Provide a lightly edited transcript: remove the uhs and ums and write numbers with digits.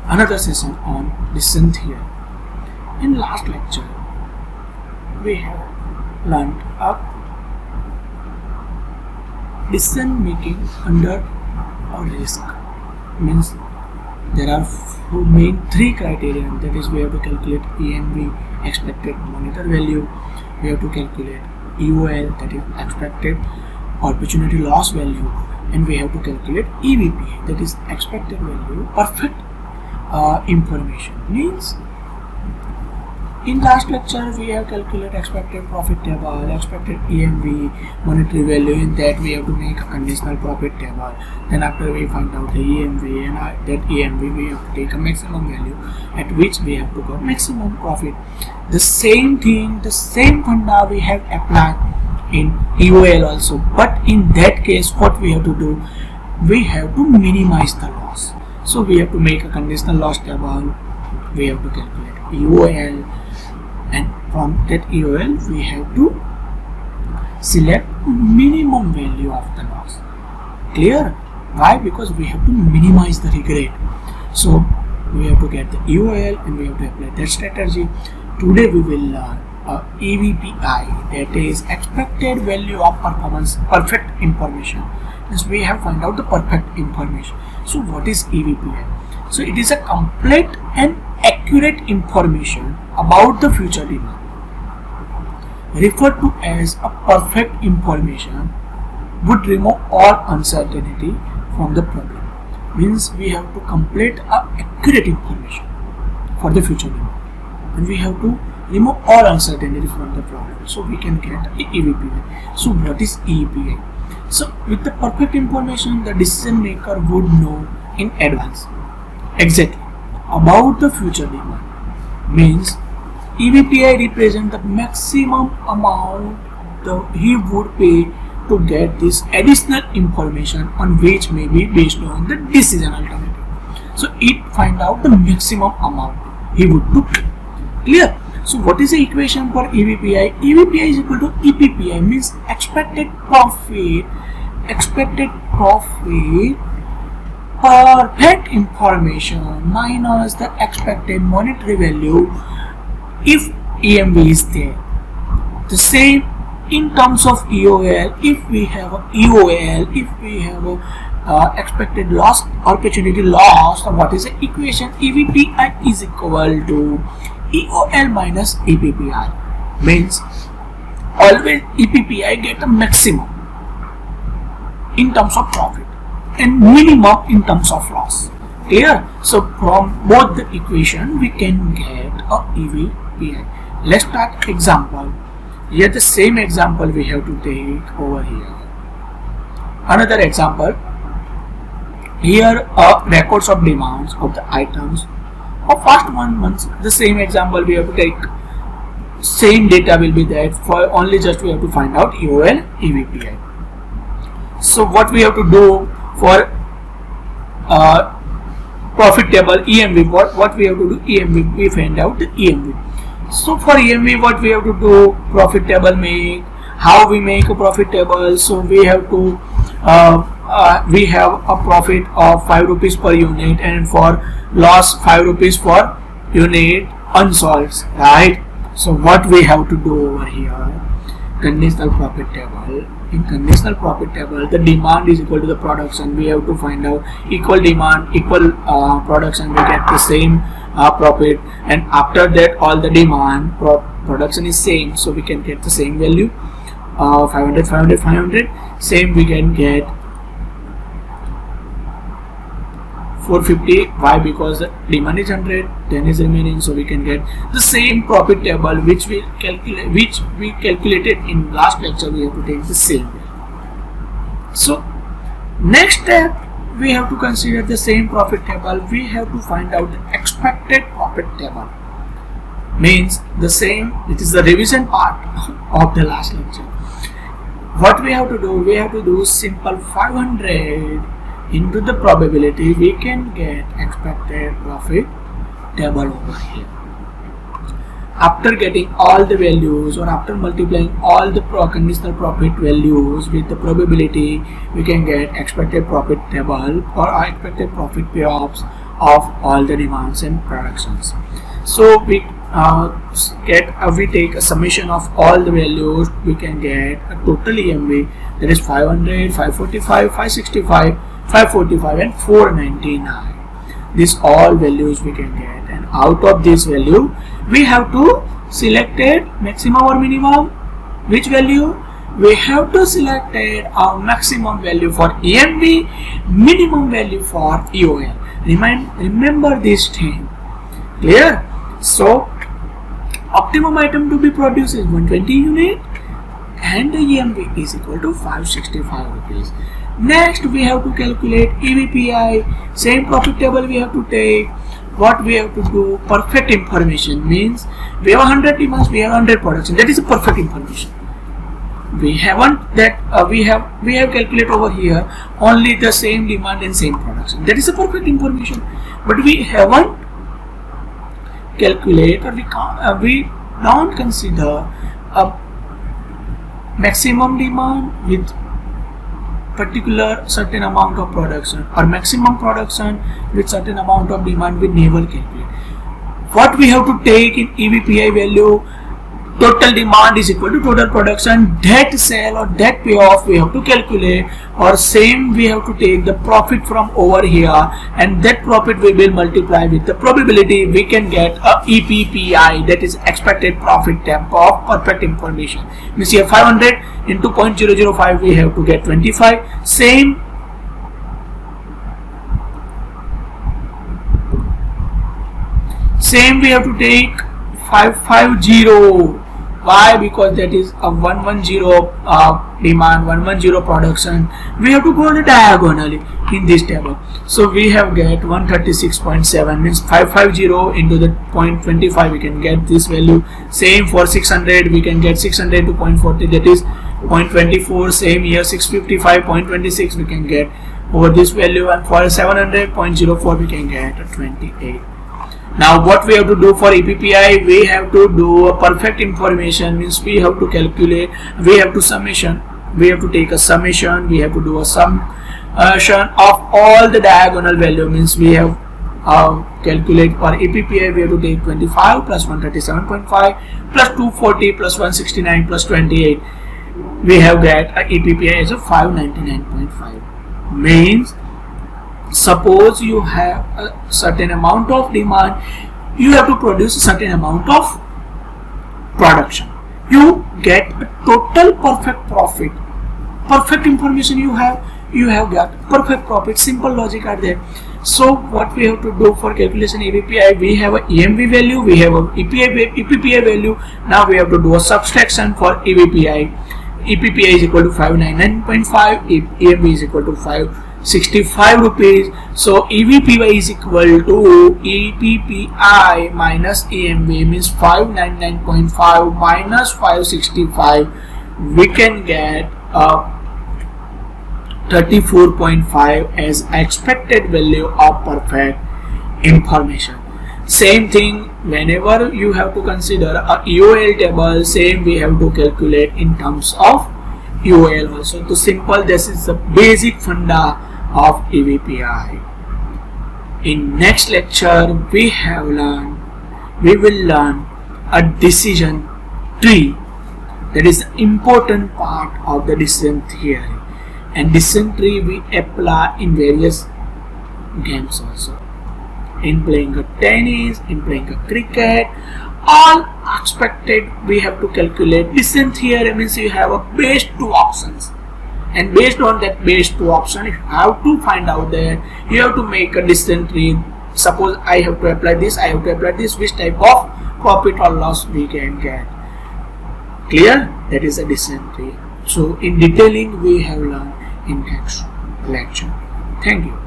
another session on decision theory. In last lecture, we have learned a decision making under a risk. Means there are main three criteria. That is, we have to calculate EMV, expected monitor value. We have to calculate EOL, that is expected opportunity loss value, and we have to calculate EVP, that is expected value perfect information. Means in last lecture we have calculated expected profit table, expected EMV, monetary value. In that we have to make a conditional profit table. Then after we find out the EMV, and that EMV we have to take a maximum value at which we have to get maximum profit. The same thing, the same funda we have applied in EOL also, but in that case what we have to do, we have to minimize the loss. So we have to make a conditional loss table, we have to calculate EOL, and from that EOL we have to select minimum value of the loss. Clear? Why? Because we have to minimize the regret. So we have to get the EOL and we have to apply that strategy. Today we will learn EVPI, that is expected value of performance perfect information. Means we have found out the perfect information. So what is EVPI? So it is a complete and accurate information about the future demand, referred to as a perfect information, would remove all uncertainty from the problem. Means we have to complete a accurate information for the future demand, and we have to remove all uncertainty from the problem, so we can get EVPI. So what is EVPI? So with the perfect information, the decision maker would know in advance exactly about the future demand. Means EVPI represents the maximum amount he would pay to get this additional information on which may be based on the decision alternative. So it find out the maximum amount he would do. Clear? So what is the equation for EVPI? EVPI is equal to EPPI, means expected profit perfect information minus the expected monetary value if EMV is there. The same in terms of EOL. If we have a EOL, if we have a expected loss, opportunity loss, what is the equation? EVPI is equal to EOL minus EPPI. Means always EPPI get a maximum in terms of profit and minimum in terms of loss. Clear? So from both the equation we can get a EVPI. Let's start example. Here the same example we have to take over here. Another example. Here records of demands of the items of first 1 month. The same example we have to take. Same data will be there, for only just we have to find out EOL, EVPI. So what we have to do for profit table EMV, what we have to do? EMV, we find out the EMV. So for EMV, what we have to do? Profit table make. How we make a profit table? So we have to we have a profit of 5 rupees per unit, and for loss 5 rupees per unit unsolved, right? So what we have to do over here? Conditional profit table. In conditional profit table, the demand is equal to the production. We have to find out equal demand, equal production. We get the same profit, and after that all the demand production is same, so we can get the same value. 500, 500, 500. Same we can get 450. Why? Because the demand is 100, 10 is remaining, so we can get the same profit table which we calculated in last lecture. We have to take the same. So next step, we have to consider the same profit table. We have to find out the expected profit table. Means the same, it is the revision part of the last lecture. What we have to do? We have to do simple 500 into the probability. We can get expected profit table over here. After getting all the values, or after multiplying all the conditional profit values with the probability, we can get expected profit table or expected profit payoffs of all the demands and productions. So we we take a summation of all the values, we can get a total EMV, that is 500, 545, 565, 545 and 499. These all values we can get, and out of this value we have to select it maximum or minimum. Which value? We have to select our maximum value for EMV, minimum value for EOL. Remember this thing. Clear? So optimum item to be produced is 120 unit and the EMV is equal to 565 rupees. Next we have to calculate EVPI. Same profit table we have to take. What we have to do? Perfect information means we have 100 demands, we have 100 production. That is a perfect information. We haven't that we have calculated over here only the same demand and same production. That is a perfect information. But we haven't calculate, or we don't consider a maximum demand with particular certain amount of production, or maximum production with certain amount of demand. We never calculate. What we have to take in EVPI value? Total demand is equal to total production. That sale or that payoff we have to calculate, or same we have to take the profit from over here, and that profit we will multiply with the probability. We can get a EPPI, that is expected profit tempo of perfect information. Means here 500 into 0.005 we have to get 25. Same we have to take 550. Why? Because that is a 110 demand, 110 production. We have to go on the diagonally in this table. So we have get 136.7, means 550 into the 0.25 we can get this value. Same for 600, we can get 600 to 0.40, that is 0.24. Same here 655, 0.26 we can get over this value, and for 700, 0.04 we can get a 28. Now what we have to do for EPPI? We have to do a perfect information, means we have to calculate, we have to summation, we have to take a summation, we have to do a summation of all the diagonal value, means we have calculate for EPPI we have to take 25 plus 137.5 plus 240 plus 169 plus 28. We have got a EPPI as a 599.5. Means suppose you have a certain amount of demand, you have to produce a certain amount of production, you get a total perfect profit. Perfect information you have got perfect profit. Simple logic are there. So what we have to do for calculation EVPI? We have a EMV value, we have a EPPI value. Now we have to do a subtraction for EVPI. EPPI is equal to 599.5, EMV is equal to 565 rupees. So EVPI is equal to EPPI minus EMV, means 599.5 minus 565. We can get 34.5 as expected value of perfect information. Same thing whenever you have to consider a EOL table, same we have to calculate in terms of EOL also. So simple, this is the basic funda of EVPI. In next lecture we will learn a decision tree, that is the important part of the decision theory, and decision tree we apply in various games also. In playing a tennis, in playing a cricket, all expected we have to calculate decision theory. Means you have a base two options, and based on that base two option you have to find out that you have to make a decision tree. Suppose I have to apply this, I have to apply this, which type of profit or loss we can get. Clear? That is a decision tree. So in detailing we have learned in next lecture. Thank you.